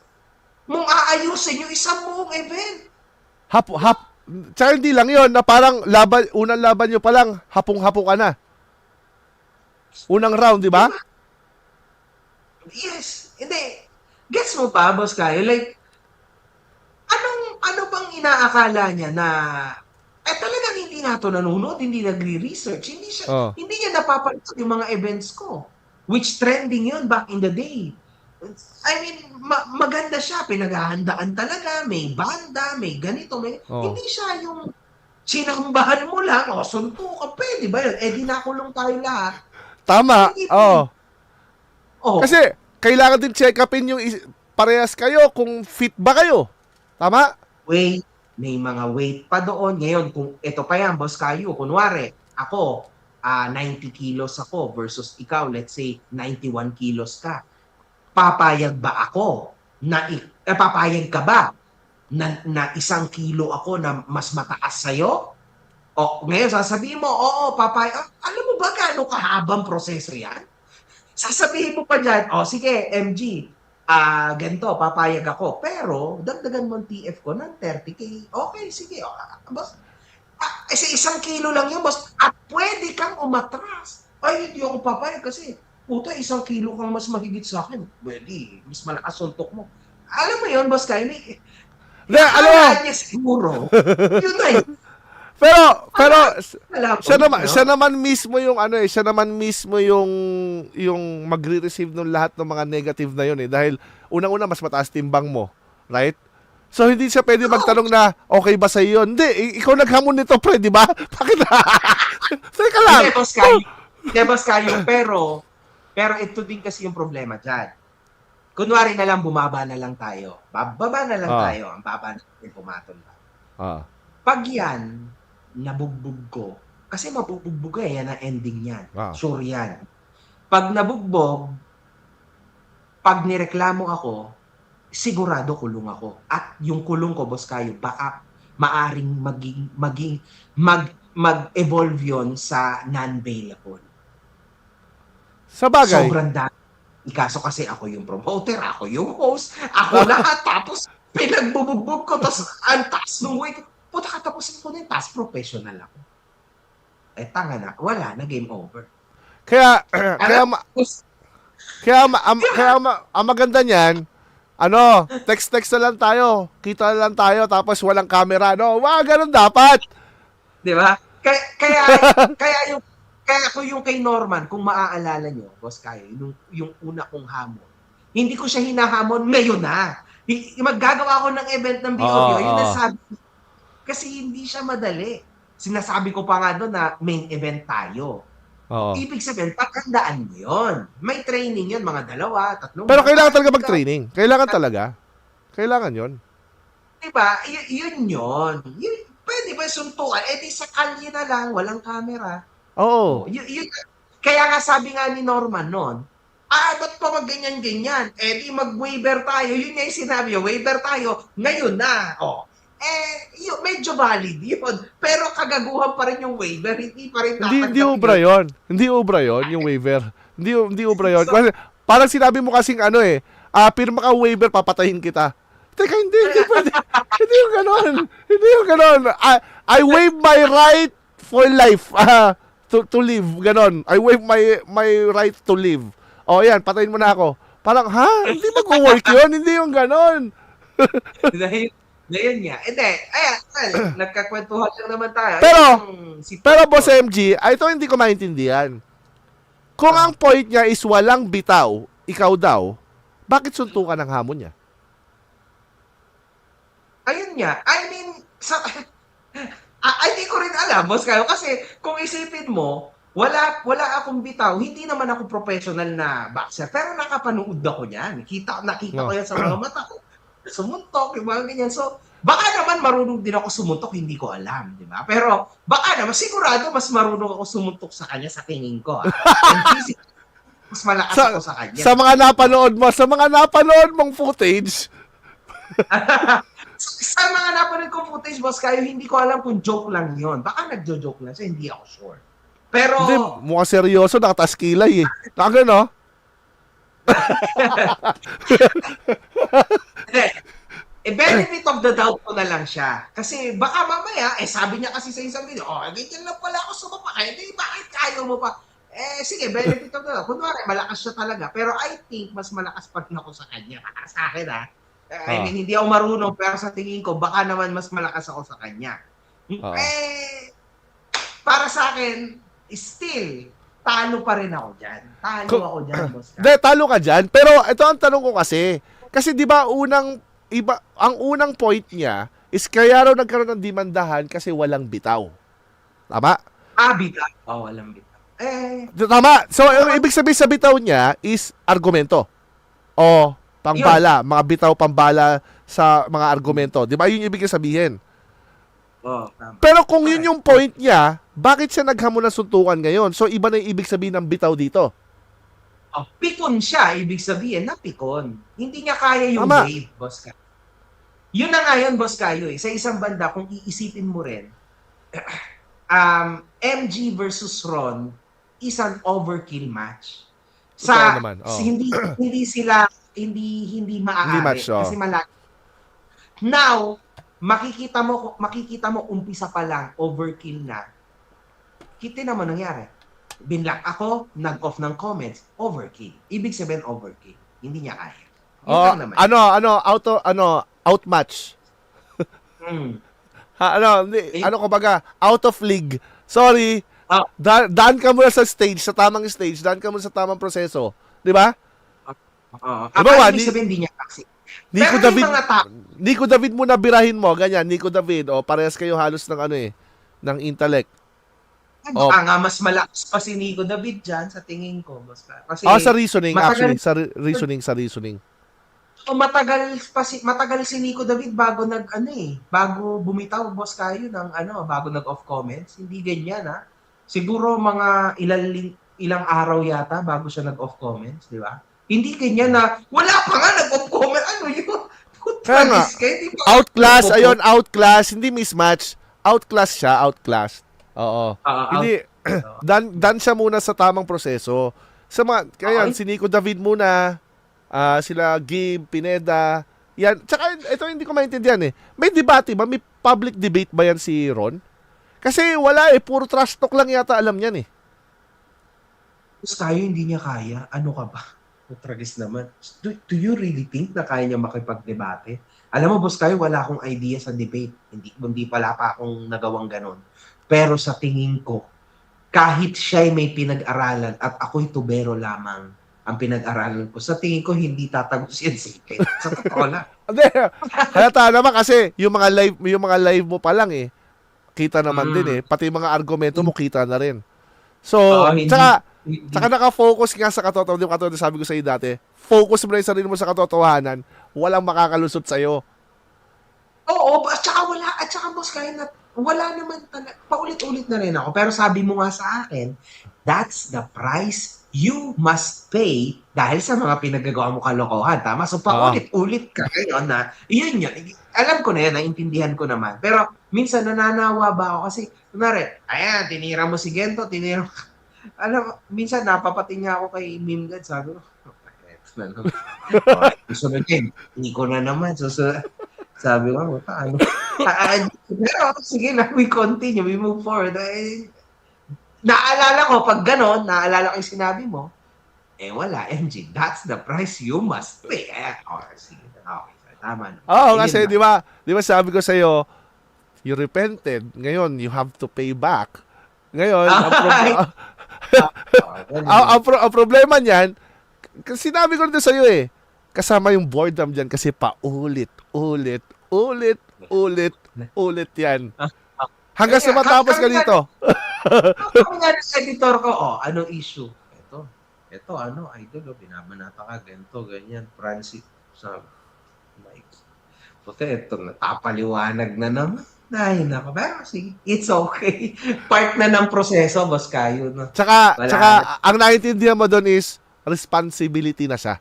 mong aayusin yung isang buong event? Tsaka hindi lang yun, na parang unang laban nyo pa lang, hapong-hapo ka na. Unang round, di ba? Yes. Hindi. Gets mo pa, boss Kayo? Like, ano bang inaakala niya na talagang hindi na ito nanonood, hindi nagre-research, hindi niya napapanood yung mga events ko. Which trending yun back in the day. I mean, maganda siya, pinaghahandaan talaga, may banda, may ganito, hindi siya yung sinambahan mo lang, suntukan, pwede ba yun? Di nakulong tayo lahat. Tama, Kasi, kailangan din check upin yung parehas kayo kung fit ba kayo. Tama? Weight, may mga weight pa doon. Ngayon, kung ito pa yan, boss Kayo, kunwari, ako, 90 kilos ako versus ikaw, let's say, 91 kilos ka. Papayag ba ako? Papayag ka ba na 1 kilo ako na mas mataas sa'yo? O, ngayon, sasabihin mo, oo, papayag. Alam mo ba gaano kahabang proseso yan? Sasabihin mo pa dyan, sige, MG, ganito, papayag ako. Pero, dagdagan mo ang TF ko ng 30K. Okay, sige. Boss, 1 kilo lang yun, boss. At pwede kang umatras. Ay, hindi ako papayag kasi, puta, 1 kilo kang mas mahigit sa akin. Pwede, mas malakas suntok mo. Alam mo yun, boss Kyle? Niya siguro. Yun na yun. Pero siya naman mismo yung magre-receive ng lahat ng mga negative na yun dahil unang-una mas mataas timbang mo, right? So hindi siya pwede magtanong na okay ba sa iyo? Hindi, ikaw naghamon nito, pwede ba? Bakit? Teka lang. Hindi, boss Kayo, pero ito din kasi yung problema diyan. Kunwari na lang bumaba na lang tayo. Baba na lang tayo, ang baba natin pumatol ba. Pag yan nabugbog ko, kasi mabubugbog yan ang ending niyan. Sure yan. Pag nabugbog, pag nireklamo ako, sigurado kulong ako. At yung kulong ko, boss Kayo, baka maaring mag-evolve yon sa non-bailable. Sa bagay. Sobrang dami. Ikaso kasi ako yung promoter, ako yung host, ako lahat, tapos pinagbubugbog ko, tapos ang taas nung weight. Puta, katapusin ko na yung task, professional ako. Tanga na, wala na, game over. Ang maganda niyan, text na lang tayo, kita na lang tayo, tapos walang camera, ganun dapat. Di ba? Kaya ako yung kay Norman, kung maaalala nyo, boss Kayo, yung una kong hamon, hindi ko siya hinahamon, ngayon na. Maggagawa ko ng event ng BOD, yun na sabi. Kasi hindi siya madali. Sinasabi ko pa nga doon na main event tayo. Ibig sabihin, paghandaan mo yun. May training yun, mga 2, 3. Pero kailangan talaga mag-training. Kailangan talaga. Kailangan yun. Diba? Yun. Pwede ba suntukan? Di sa kalye na lang, walang camera. Oo. Kaya nga sabi nga ni Norman noon, ba't pa mag-ganyan-ganyan? Di mag-waiver tayo. Yun nga yung sinabi, waiver tayo. Ngayon na. Medyo valid yun. Pero kagaguhan pa rin yung waiver. Hindi pa rin Hindi ubra yun. Hindi ubra yun, yung waiver. Hindi ubra yun. Kasi, parang sinabi mo kasing pirma ka waiver, papatayin kita. Teka, hindi pwede. Hindi yung ganon. I waive my right for life. To live. Ganon. I waive my right to live. Yan, patayin mo na ako. Parang, hindi mag-work yun. Hindi yung ganon. Ngayon nga. Nagkakwentuhan lang naman tayo. Pero Boss MG, ito hindi ko maintindihan. Kung ang point niya is walang bitaw, ikaw daw, bakit suntukan ang hamon niya? Ayun nga. I mean, hindi ko rin alam, boss Kayo. Kasi kung isipin mo, wala akong bitaw. Hindi naman ako professional na boxer, pero nakapanood ako niyan. Nakita ko yan sa mga mata ko. Sumuntok, yung mga ganyan. So, baka naman marunong din ako sumuntok, hindi ko alam, di ba? Pero baka naman, sigurado mas marunong ako sumuntok sa kanya sa tingin ko. Mas malakas ako sa kanya. Sa mga napanood mong footage. Sa mga napanood kong footage, Boss Kayo, hindi ko alam kung joke lang yon. Baka nagjo-joke lang, so hindi ako sure. Pero... Hindi, mukhang seryoso, nakataas kilay eh. Nakagano? Benefit of the doubt ko na lang siya. Kasi baka mamaya, sabi niya kasi sa isang video, ganyan lang pala ako sumapa. Bakit kayo mo pa? Sige, benefit of the doubt. Kunwari, malakas siya talaga. Pero I think, mas malakas pa rin ako sa kanya. Sa akin, I mean, hindi ako marunong, pero sa tingin ko, baka naman mas malakas ako sa kanya. Para sa akin, still, talo pa rin ako dyan. Ako dyan, Boss Ka. Talo ka dyan. Pero ito ang tanong ko kasi. Kasi di ba ang unang point niya is kaya raw nagkaroon ng demandahan kasi walang bitaw. Tama? Bitaw. Walang bitaw. Tama. So, ibig sabihin sa bitaw niya is argumento. O pambala, mga bitaw pambala sa mga argumento. Di ba? Yun yung ibig sabihin. Tama. Pero kung yun yung point niya, bakit siya naghamon ng suntukan ngayon? So, iba na yung ibig sabihin ng bitaw dito. Pikon siya, ibig sabihin na pikon. Hindi niya kaya yung Tama. wave, Boss Kayo. Yun na nga yun, Boss Kayo. Sa isang banda, kung iisipin mo rin, MG versus Ron is an overkill match. Hindi sila hindi maaari match, kasi malaki. Now, makikita mo umpisa pa lang overkill na. Kita naman nangyari. Binlock ako, nag-off ng comments, overkill. Ibig sabihin overkill. Hindi niya kaya. Outmatch. Kumbaga, out of league. Sorry. Daan ka muna sa stage, sa tamang stage, daan ka muna sa tamang proseso. Di ba? Ibig sabihin, hindi niya kasi. Nico David muna birahin mo, ganyan, Nico David, parehas kayo halos ng intellect. Nga, mas malakas pa si Nico David dyan sa tingin ko. Kasi, sa reasoning, actually. Sa reasoning. Matagal si Nico David bago bago bumitaw, Boss Kayo, bago nag-off comments. Hindi ganyan, Siguro mga ilang araw yata bago siya nag-off comments, di ba? Hindi ganyan na, wala pa nga nag-off comment. Ano yun? Kaya nga, outclass, hindi mismatch. Outclass siya, outclass. Oo. Hindi, dan siya muna sa tamang proseso. Kaya si Nico David muna, sila Gabe, Pineda, yan. Tsaka, ito hindi ko maintindihan May debate ba? May public debate ba yan si Ron? Kasi wala puro trash talk lang yata alam niyan Boss Kayo, hindi niya kaya. Ano ka ba? Tragis naman. Do you really think na kaya niya makipagdebate? Alam mo, Boss Kayo, wala akong idea sa debate. Hindi pala pa akong nagawang ganon. Pero sa tingin ko, kahit siya'y may pinag-aralan at ako'y tubero lamang ang pinag-aralan ko, sa tingin ko, hindi tatagos yan secret. Sa totoo lang. Halata naman kasi yung mga live mo pa lang kita naman din pati mga argumento mo kita na rin. So, tsaka naka-focus nga sa katotohanan, yung katulad sabi ko sa iyo dati, focus mo na yung sarili mo sa katotohanan, walang makakalusot sa'yo. Oo, at saka Boss Kayo, wala naman talaga, paulit-ulit na rin ako, pero sabi mo nga sa akin, that's the price you must pay dahil sa mga pinagagawa mo kalokohan, tama? So, paulit-ulit ka ngayon na, yun yun, alam ko na yan, naintindihan ko naman, pero minsan nananawa ba ako kasi, kunwari, ayan, tinira mo si Gento, minsan napapating niya ako kay Mimgad, sabi ko, susunod yun, hindi ko na naman, sabi ko, paano? Pero sige na, we continue, we move forward. Naalala ko, pag gano'n, naalala ko yung sinabi mo, wala, MG, that's the price you must pay. Sige, okay, tama na. Kasi di ba sabi ko sa'yo, you repented, ngayon, you have to pay back. Ngayon, ang problema niyan, sinabi ko rin sa'yo kasama yung boredom dyan kasi paulit yan. Hanggang sa matapos ka dito. Ako nga sa editor ko, anong issue? Ito, idol, binabanata ka, ganito, ganyan, Francis, sabi, Mike. Puti, ito, natapaliwanag na naman. Ay, nako, pero sige, it's okay. Part na ng proseso, boss kayo. No? Tsaka, ang naiintindihan mo doon is, responsibility na siya.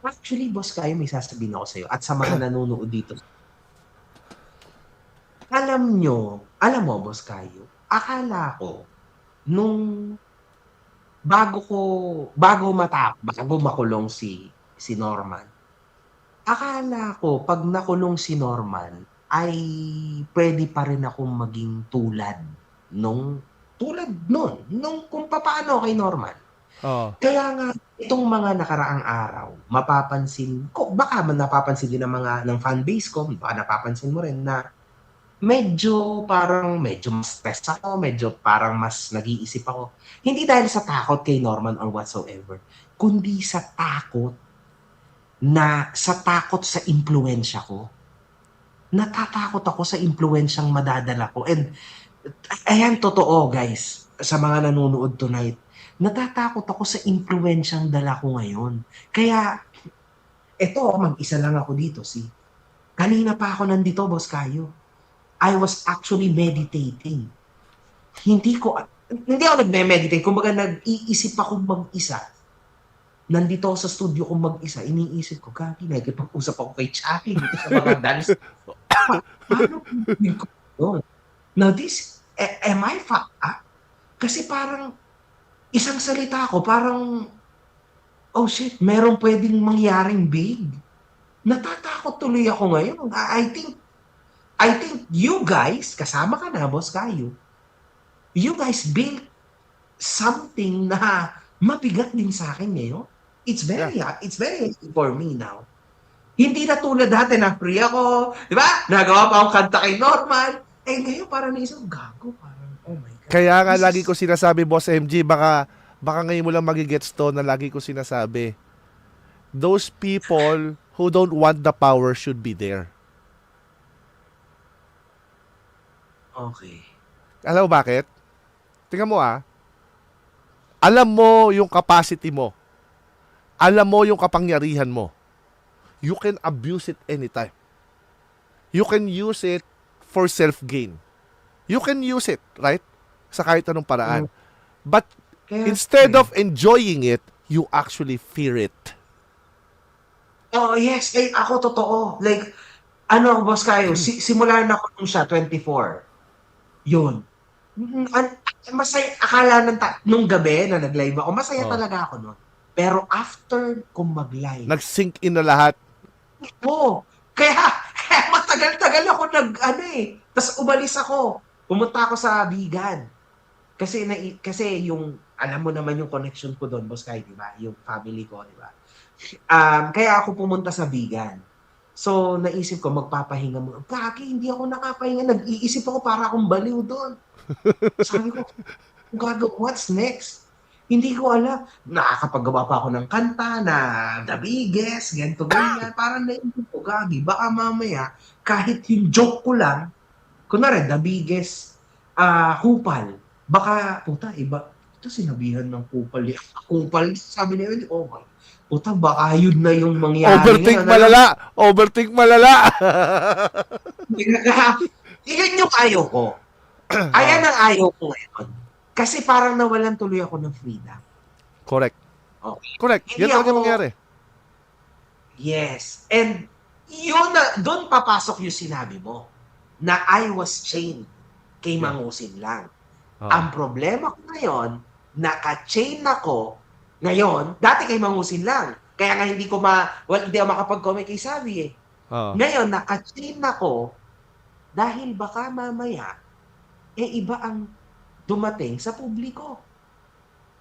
Actually, boss kayo, may sasabihin ako sa'yo, at sa mga nanonood dito. Alam mo, boss kayo, akala ko, nung bago makulong si Norman, akala ko pag nakulong si Norman ay pwede pa rin akong maging tulad nun kung paano kay Norman. Kaya nga itong mga nakaraang araw, mapapansin ko, baka napapansin din ng fanbase ko, baka napapansin mo rin na medyo mas stress ako, medyo parang mas nag-iisip ako. Hindi dahil sa takot kay Norman or whatsoever, kundi sa takot sa impluwensya ko. Natatakot ako sa impluwensyang madadala ko. And ayan, totoo guys, sa mga nanonood tonight, natatakot ako sa impluwensyang dala ko ngayon. Kaya, mag-isa lang ako dito. Kanina pa ako nandito, boss kayo. I was actually meditating. Hindi ako nagme-meditate. Kumbaga, nag-iisip ako mag-isa. Nandito ako sa studio ko mag-isa. Iniisip ko, nakikipag-usap ako kay Chucky. Dito sa mga dance. Paano ko yun? Now, am I fucked up? Kasi parang, isang salita ko, parang, oh shit, merong pwedeng mangyaring big. Natatakot tuloy ako ngayon. I think you guys, kasama ka na, boss kayo, you guys built something na mabigat din sa akin ngayon. It's very easy for me now. Hindi na tulad dati na free ako, di ba? Nagawa pa akong kanta kay Norman. Ngayon parang naisip, gago, parang, oh my God. Kaya nga lagi ko sinasabi, Boss MG, baka ngayon mo lang magigets to na lagi ko sinasabi. Those people who don't want the power should be there. Okay. Alam mo bakit? Tingnan mo alam mo yung capacity mo. Alam mo yung kapangyarihan mo. You can abuse it anytime. You can use it for self-gain. You can use it, right? Sa kahit anong paraan. But instead of enjoying it, you actually fear it. Oh, yes. Ako totoo. Like, boss kayo, simula na ako nung siya, 24. Yun. Masaya, akala nung gabi na nag-live ako, masaya talaga ako nun. Pero after kong mag-live, nag-sink in na lahat. Kaya matagal-tagal ako Tapos umalis ako. Pumunta ako sa Bigan. Kasi yung, alam mo naman yung connection ko doon, boss kayo, di ba? Yung family ko, di ba? Kaya ako pumunta sa Bigan. So, naisip ko, magpapahinga mo. Kaki, hindi ako nakapahinga. Nag-iisip ako para akong baliw doon. Sabi ko, what's next? Hindi ko alam. Nakakapagawa pa ako ng kanta na The Biggest, ganito, ganyan. Parang naisip ko, Gagi, baka mamaya, kahit yung joke ko lang, kunwari, The Biggest, kupal. Baka, iba, ito sinabihan ng kupal. Kupal, sabi niya, oh my, baka yun na yung mangyari. Overthink malala. Yan yung ayaw ko. Ayan ang ayaw ko ngayon. Kasi parang nawalan tuloy ako ng freedom. Correct. Okay. Correct. Yan talaga mangyari. Yes. And yun doon papasok yung sinabi mo na I was chained kay Mangusin lang. Ang problema ko ngayon, naka-chain ako ngayon, dati kay Mangusin lang. Kaya nga hindi ako makapag-comment kay Savi Ngayon, naka-chain ako dahil baka mamaya, iba ang dumating sa publiko.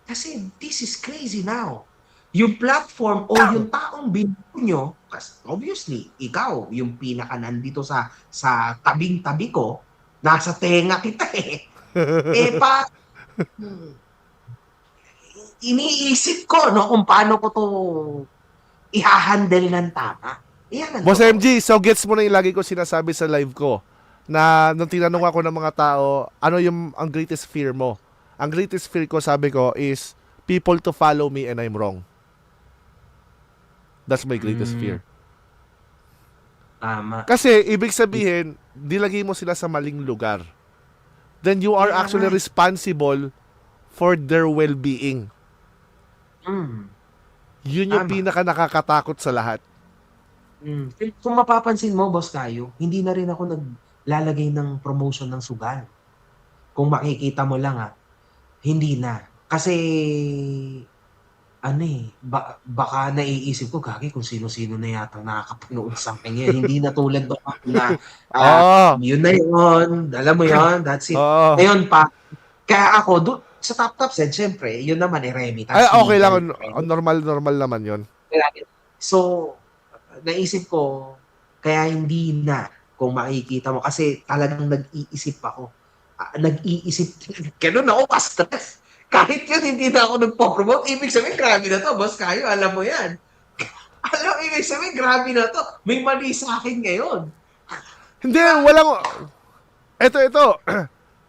Kasi this is crazy now. Yung platform o yung taong binuo nyo, obviously, ikaw, yung pinaka nandito sa tabing-tabi ko, nasa tenga kita iniisip ko kung paano ko to i-handle ng tama. Boss MG, so gets mo na yung lagi ko sinasabi sa live ko na nung tinanong ako ng mga tao, ano yung ang greatest fear mo? Ang greatest fear ko, sabi ko, is people to follow me and I'm wrong. That's my greatest fear. Tama. Kasi, ibig sabihin, dilagay mo sila sa maling lugar. Then you are actually responsible for their well-being. Yun yung pinaka nakakatakot sa lahat. Kung mapapansin mo, Boss Kayo, hindi na rin ako naglalagay ng promotion ng sugal. Kung makikita mo lang hindi na. Kasi, baka naiisip ko, kung sino-sino na yata nakakapanood sa akin yan. Hindi na tulad na, yun na yun, alam mo yun, that's it. Ngayon pa, kaya ako, sa Top Set, syempre, yun naman, Remy. Ay, okay lang, normal naman yun. So, naisip ko, kaya hindi na, kung makikita mo, kasi talagang nag-iisip ako. Ganun ako, pa-stress. Kahit yun, hindi na ako nagpo-promote. Ibig sabihin, grabe na to, Boss Kayo, alam mo yan. Ibig sabihin, grabe na to. May mali sa akin ngayon. Hindi, walang... Ito.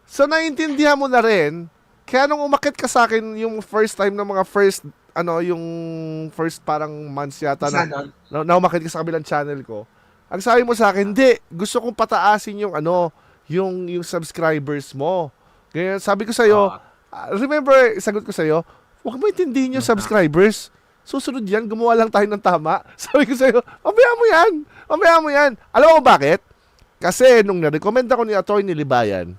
So, naiintindihan mo na rin, kaya nung umakit ka sa akin, yung first time ng mga yung first parang months yata na umakit ka sa kabilang channel ko, ang sabi mo sa akin, hindi, gusto kong pataasin yung yung subscribers mo. Ganyan, sabi ko sa'yo, remember, sagot ko sa'yo, huwag mo intindihin yung subscribers. Susunod yan, gumawa lang tayo ng tama. Sabi ko sa'yo, mamaya mo yan. Alam mo bakit? Kasi nung na-recommend ako ni Atty. Libayan,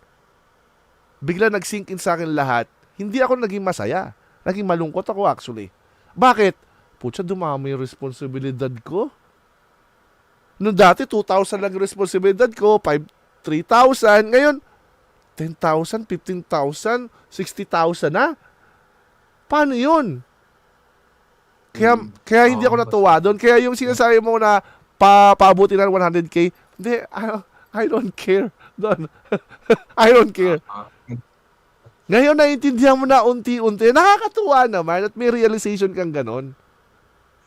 bigla nag-sink in sa akin lahat, hindi ako naging masaya. Naging malungkot ako actually. Bakit? Putya, dumami yung responsibilidad ko. Noong dati, 2,000 lang yung responsibilidad ko, 3,000. Ngayon, 10,000, 15,000, 60,000 na. Paano yun? Kaya hindi ako natuwa doon. Kaya yung sinasabi mo na paabuti na 100K, hindi, I don't care. Doon. I don't care. Ngayon, naiintindihan mo na unti-unti. Nakakatuwa naman at may realization kang ganon.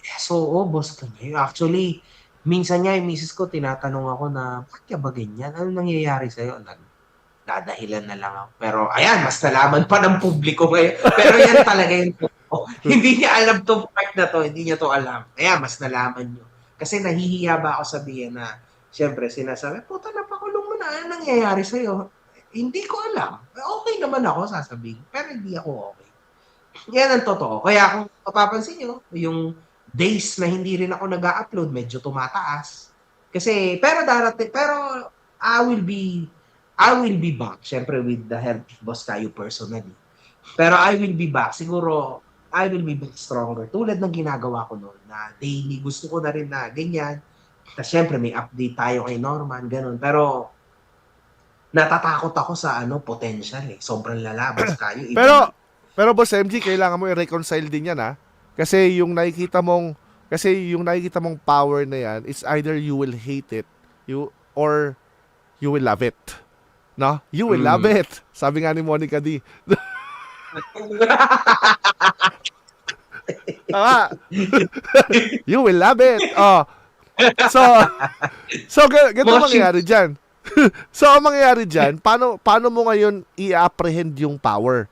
Yes, oo, Boss Kayo. Actually, minsan nga yung misis ko, tinatanong ako na, bakit ka ba ganyan? Ano nangyayari sa'yo? Dadahilan na lang ako. Pero ayan, mas nalaman pa ng publiko ngayon. Pero yan talaga yung hindi niya alam to part na to, hindi niya to alam. Kaya mas nalaman niyo. Kasi nahihiya ba ako sabihin na, syempre sinasabi, puta, napakulong mo na, ano nangyayari sa'yo? Hindi ko alam. Okay naman ako, sasabihin. Pero hindi ako okay. Yan ang totoo. Kaya kung mapapansin niyo, yung days na hindi rin ako nag-upload, medyo tumataas. Kasi, pero I will be back, syempre with the help of Boss Kayo personally. Pero I will be back. Siguro, I will be back stronger. Tulad ng ginagawa ko noon na daily. Gusto ko na rin na ganyan. Tapos syempre, may update tayo kay Norman, ganun. Pero, natatakot ako sa potential eh. Sobrang lala, Boss Kayo. Pero Boss MG, kailangan mo i-reconcile din yan Kasi yung nakikita mong power na yan, it's either you will hate it, or you will love it. No? You will love it. Sabi nga ni Monica D. You will love it. So ganito mangyayari dyan. So, ang mangyayari dyan, paano mo ngayon i-apprehend yung power?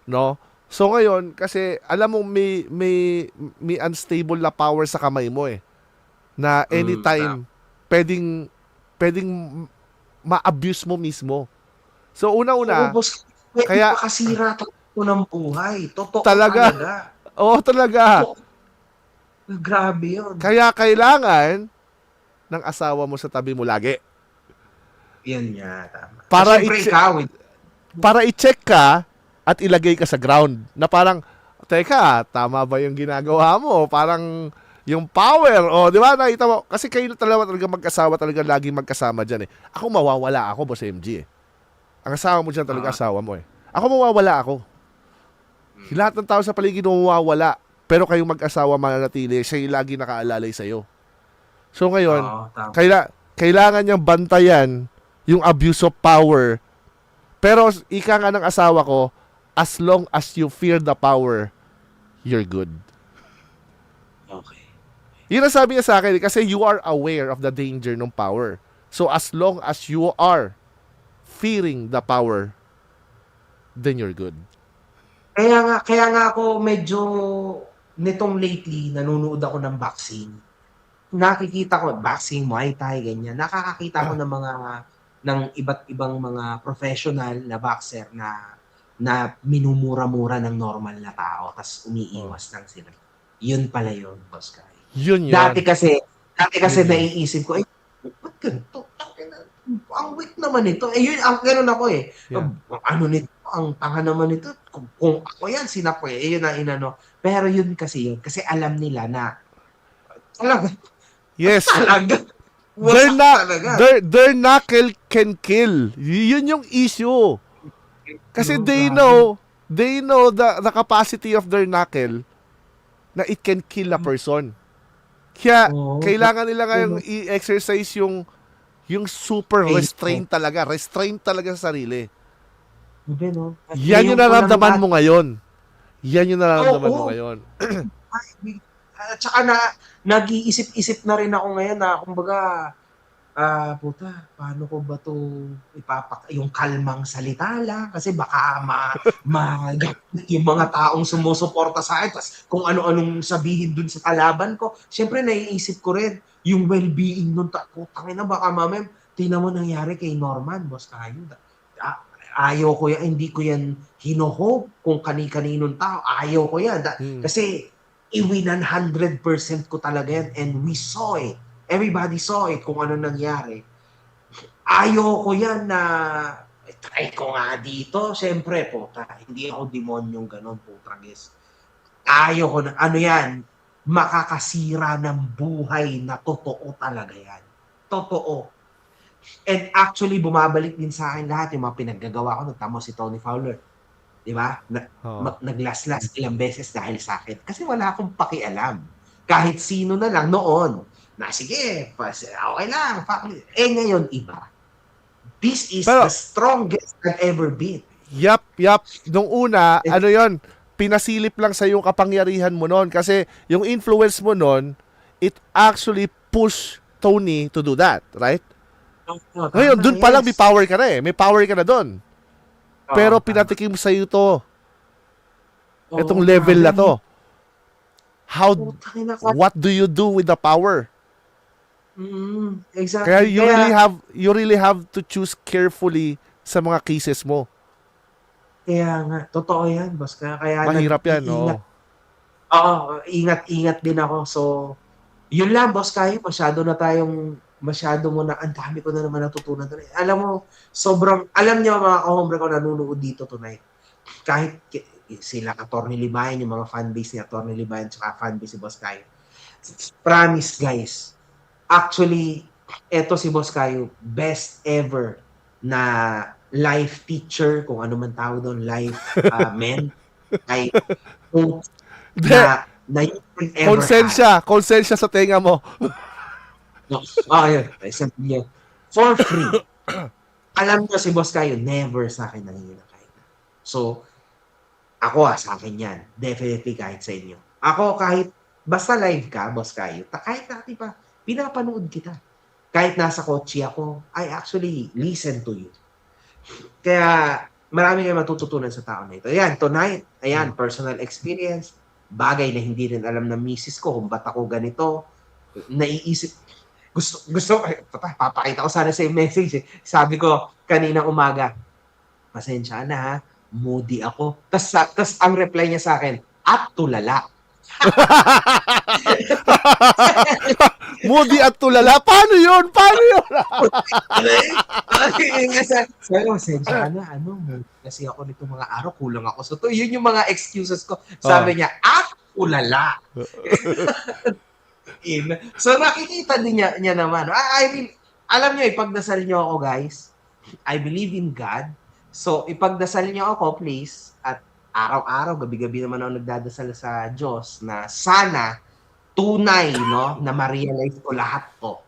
No? So, ngayon, kasi, alam mo, may unstable na power sa kamay mo na anytime, pwedeng ma-abuse mo mismo. So, una-una, kaya makasira ko ng buhay. Totoo talaga. Oo, talaga. Grabe yun. Kaya kailangan ng asawa mo sa tabi mo lagi. Yan nga, tama. Para i-check ka at ilagay ka sa ground. Na parang, teka, tama ba yung ginagawa mo? Parang yung power, di ba? Nakita mo, kasi kayo talaga mag-asawa, talaga laging magkasama dyan Ako mawawala ako, Boss MG Ang asawa mo dyan talaga asawa mo Ako mawawala ako. Lahat ng tao sa paligid mawawala. Pero kayong mag-asawa mananatili, siya yung lagi nakaalalay sa'yo. So ngayon, kailangan niyang bantayan yung abuse of power. Pero ika nga ng asawa ko, as long as you fear the power, you're good. Okay. Yun ang sabi niya sa akin kasi you are aware of the danger ng power. So as long as you are fearing the power, then you're good. Kaya nga ako medyo nitong lately nanonood ako ng boxing. Nakikita ko boxing, Muay Thai, ganyan. Nakakakita ko ng iba't ibang mga professional na boxer na minumura-mura ng normal na tao tas umiiwas lang sila. Yun pala yun, Boss Kai. Yun. Dati kasi naiisip ko, ba't ganito? Ang weak naman ito. Yun, ang ganun ako eh. Yeah. Ano nito? Ang tanga naman ito. Kung ako yan, sinapo eh. Yun ang inano. Pero yun. Kasi alam nila na talaga. Yes. Talaga. Their knuckle can kill. Yun yung issue. Kasi they know the capacity of their knuckle na it can kill a person. Kaya kailangan nila ngayong i-exercise yung super restraint talaga sa sarili. Yan yung nararamdaman mo ngayon. At saka nag-iisip-isip na rin ako ngayon na kumbaga puta, paano ko ba 'to yung kalmang salita lang kasi baka yung mga taong sumusuporta sa akin tas kung ano-anong sabihin dun sa kalaban ko. Siyempre naiisip ko rin yung well-being nun. Putang ina, baka mamaya tingnan mo nangyari kay Norman, Boss Kayo. Ayaw ko yan, hindi ko yan hino-hope kung kani-kaninong tao. Ayaw ko yan. Kasi iwi 100% ko talaga yan and we saw it. Everybody saw it kung ano nangyari. Ayaw ko yan na try ko nga dito. Siyempre, puta, hindi ako demonyong ganon, puta, guys. Ayaw ko na, ano yan, makakasira ng buhay na totoo talaga yan. Totoo. And actually, bumabalik din sa akin lahat yung mga pinaggagawa ko. Nagtamo si Tony Fowler. Di ba? Naglaslas ilang beses dahil sa akin. Kasi wala akong pakialam. Kahit sino na lang noon. Na sige, okay lang. Ngayon, iba. This is the strongest I've ever been. Yup. Nung una, ano yon, pinasilip lang sa yung kapangyarihan mo noon. Kasi yung influence mo noon, it actually pushed Tony to do that. Right? Ngayon, dun pa lang may power ka na eh. May power ka na dun. Pero pinatikim sa'yo to. Itong level na to. What do you do with the power? Exactly. Kaya you really have to choose carefully sa mga cases mo. Kaya nga, totoo yan, boss. Kaya mahirap yan, no? Oo, ingat din ako. So, yun lang, boss, kayo, masyado mo na, ang dami ko na naman natutunan doon. Alam mo, alam niyo mga kahombre ko nanonood dito tonight. Kahit sila Atty. Libayan, yung mga fanbase ni Atty. Libayan, tsaka fanbase si Boss Kayo. Promise, guys. Actually, eto si Boss Kayo, best ever na life teacher, kung ano man tawag doon, life men, ay na you can ever konsensya sa tenga mo. Yun. For free. Alam nyo si Boss Kayo, never sa akin nangingi ng kahit. So, ako sa akin yan. Definitely kahit sa inyo. Ako kahit, basta live ka, Boss Kayo, kahit natin pa, pinapanood kita. Kahit nasa kotse ako, I actually listen to you. Kaya, marami kayo matututunan sa tao na ito. Ayan, tonight, personal experience, bagay na hindi rin alam ng misis ko kung ba't ako ganito, naiisip, gusto papakita ko sana sa message eh. Sabi ko kanina umaga, pasensya na ha, moody ako. Tas ang reply niya sa akin, at tulala. Moody at tulala? Paano yun? Sabi ko, pasensya na, kasi ako nito mga araw, kulang ako. So, yun yung mga excuses ko. Sabi niya, at tulala. So nakikita din niya naman. I mean, alam niyo, ipagdasal niyo ako, guys. I believe in God. So ipagdasal niyo ako, please. At araw-araw, gabi-gabi naman ako nagdadasal sa Diyos na sana tunay, no, na ma-realize ko lahat to.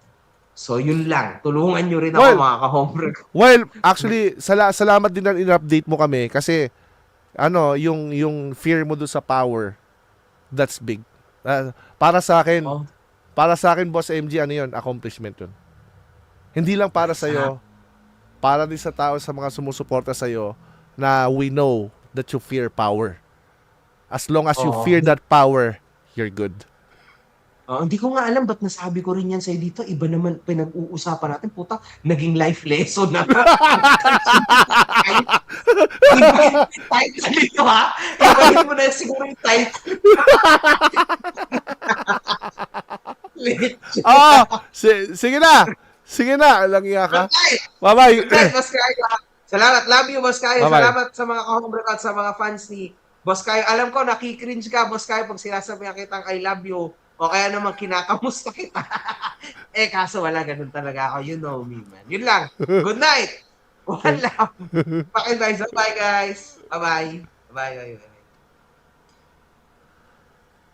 So yun lang. Tulungan niyo rin ako, mga kahombre. Well, actually, salamat din na in-update mo kami kasi yung fear mo doon sa power, that's big. Para sa akin, Boss MG, ano yun? Accomplishment yun. Hindi lang para sa'yo, para din sa tao, sa mga sumusuporta sa'yo, na we know that you fear power. As long as you fear that power, you're good. Hindi ko nga alam ba't nasabi ko rin yan sa'yo dito. Iba naman pinag-uusapan natin. Puta, naging life lesson na. Title dito ha. Ibahin mo na siguro yung title. Sige na. Sige na. Alang iya ka. Bye-bye. Boss Kayo. Salamat. Love you, Boss Kayo. Salamat sa mga kahombre at sa mga fans ni Boss Kayo. Alam ko, nakikringe ka, Boss Kayo, pag sinasabihan kitang I love you. O kaya naman kinakamusta kita. Kaso wala, ganun talaga ako. You know me, man. Yun lang. Good night. One love. Bye, guys. Bye, guys. Bye-bye. Bye-bye.